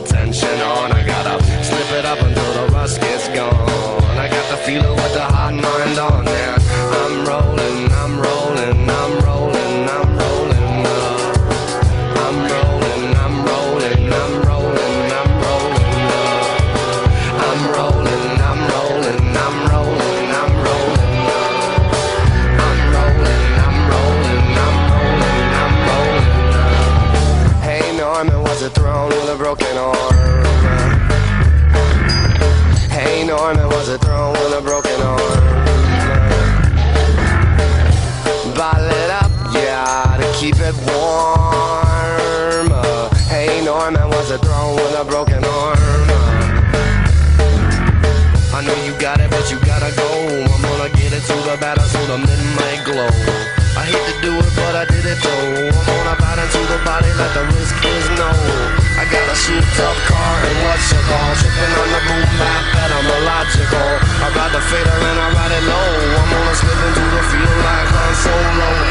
tension on. I gotta slip it up until the rust gets gone. I got the feeling with the hot mind on. Yeah, I'm rolling, I'm rolling, I'm rolling, I'm rolling. I'm rolling, I'm rolling, I'm rolling, I'm rolling. I'm rolling, I'm rolling, I'm rolling, I'm rolling. I'm rolling, I'm rolling, I'm rolling, I'm rolling. Hey Norman, was it thrown with a broken arm? Hey Norman, was it thrown with a broken arm? Bottle it up, yeah, to keep it warm. Hey Norman, was it thrown with a broken arm? I know you got it, but you gotta go. I'm gonna get it to the batter so the midnight glow. I hate to do it, but I did it though. I'm gonna bite into the body, let the risk is no. I got a souped up car and what's it called? Tripping on the boom bap, bet I'm illogical. I ride the fader and I ride it low. I'm gonna slip into the field like Han Solo.